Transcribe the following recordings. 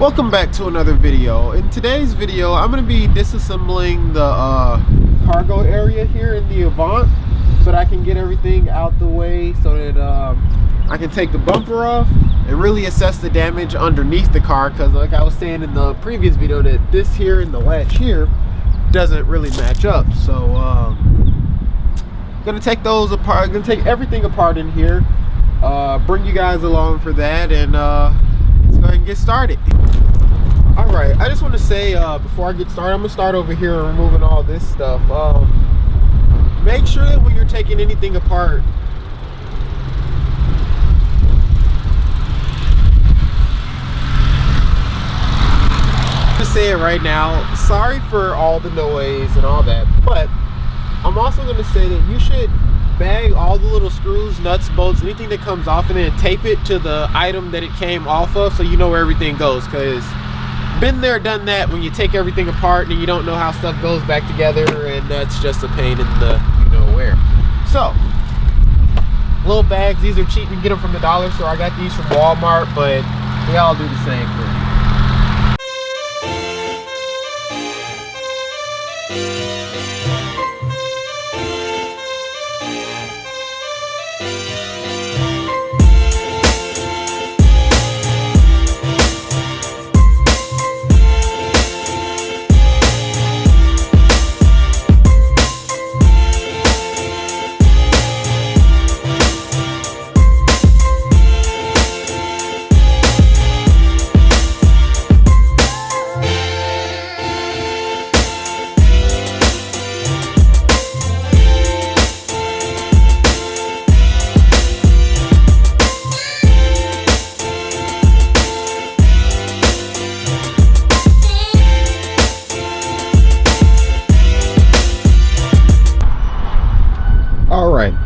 Welcome back to another video. In today's video, I'm going to be disassembling the cargo area here in the Avant so that I can get everything out the way so that I can take the bumper off and really assess the damage underneath the car, because like I was saying in the previous video that this here and the latch here doesn't really match up. So gonna take those apart, gonna take everything apart in here, bring you guys along for that, and let's go ahead and get started. All right, I just want to say before I get started, I'm gonna start over here and removing all this stuff. Make sure that when you're taking anything apart, just say it right now, sorry for all the noise and all that, but I'm also going to say that you should bag all the little screws, nuts, bolts, anything that comes off, and then tape it to the item that it came off of so you know where everything goes. Because been there, done that, when you take everything apart and you don't know how stuff goes back together, and that's just a pain in the you know where. So little bags, these are cheap, you can get them from the dollar store. I got these from Walmart, but they all do the same thing.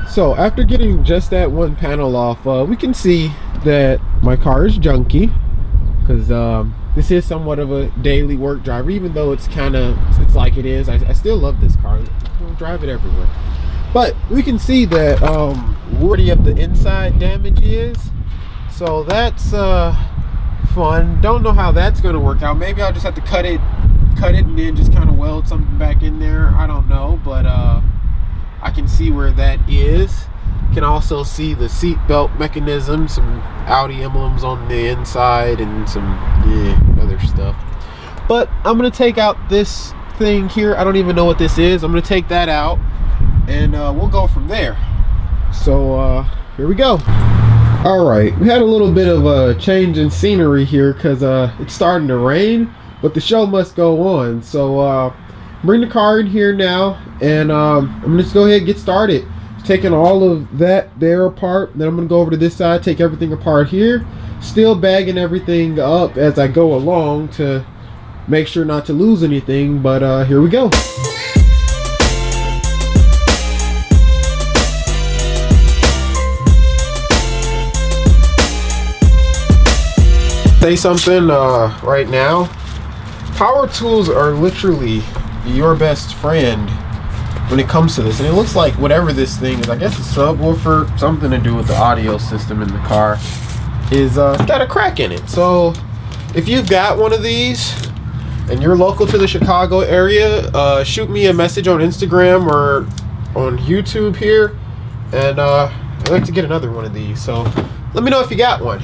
So after getting just that one panel off, we can see that my car is junky, because this is somewhat of a daily work driver. Even though it's like it is, I still love this car. I'll drive it everywhere. But we can see that majority of the inside damage is, so that's fun. Don't know how that's going to work out. Maybe I'll just have to cut it and then just kind of weld something back in there. I don't know, but I can see where that is. Can also see the seat belt mechanism, some Audi emblems on the inside, and some other stuff. But I'm gonna take out this thing here. I don't even know what this is. I'm gonna take that out, and we'll go from there. So here we go. All right, we had a little bit of a change in scenery here because it's starting to rain, but the show must go on. So bring the car in here now, and I'm gonna just go ahead and get started. Taking all of that there apart, then I'm gonna go over to this side, take everything apart here, still bagging everything up as I go along to make sure not to lose anything. But here we go. Say something right now, power tools are literally your best friend when it comes to this. And it looks like whatever this thing is, I guess a subwoofer, something to do with the audio system in the car, is got a crack in it. So if you've got one of these and you're local to the Chicago area, shoot me a message on Instagram or on YouTube here, and I'd like to get another one of these. So let me know if you got one.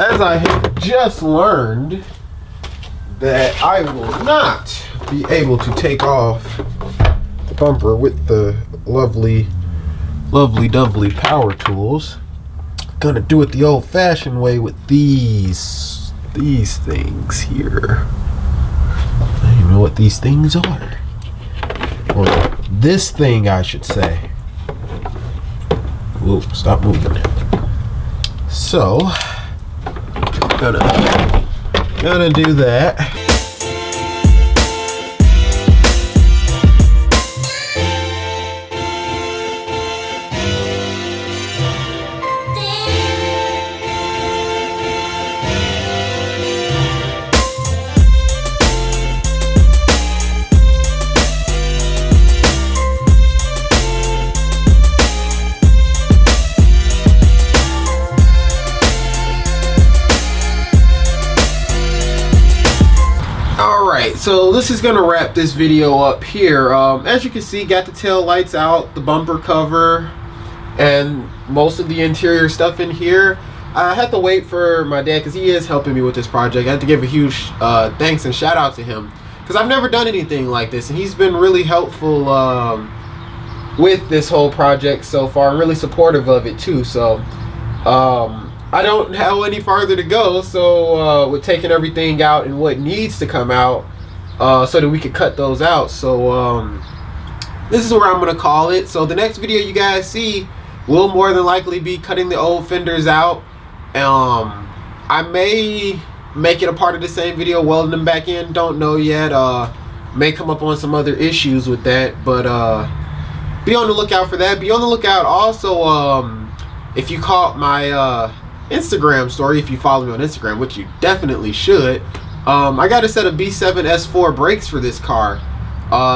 As I have just learned that I will not be able to take off the bumper with the lovely power tools. Gonna do it the old-fashioned way with these these things here. I don't even know what these things are. Or this thing, I should say. Whoa, stop moving. So, gonna do that. Alright, so this is gonna wrap this video up here. As you can see, got the tail lights out, the bumper cover, and most of the interior stuff in here. I had to wait for my dad because he is helping me with this project. I had to give a huge thanks and shout out to him because I've never done anything like this, and he's been really helpful with this whole project so far and really supportive of it too. So I don't have any farther to go, so with taking everything out and what needs to come out so that we could cut those out. So this is where I'm gonna call it. So the next video you guys see will more than likely be cutting the old fenders out. I may make it a part of the same video, welding them back in, don't know yet. May come up on some other issues with that, but be on the lookout for that. Be on the lookout also if you caught my Instagram story, if you follow me on Instagram, which you definitely should. I got a set of B7 S4 brakes for this car,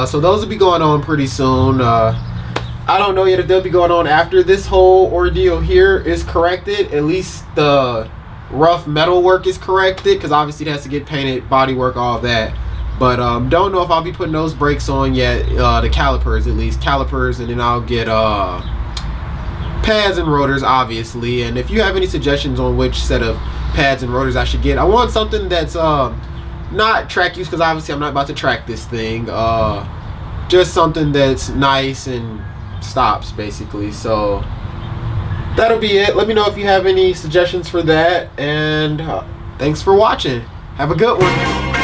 so those will be going on pretty soon. I don't know yet if they'll be going on after this whole ordeal here is corrected. At least the rough metal work is corrected, because obviously it has to get painted, body work, all of that. But don't know if I'll be putting those brakes on yet. The calipers, at least calipers, and then I'll get pads and rotors, obviously. And if you have any suggestions on which set of pads and rotors I should get, I want something that's not track use, because obviously I'm not about to track this thing. Just something that's nice and stops, basically. So that'll be it. Let me know if you have any suggestions for that, and thanks for watching. Have a good one.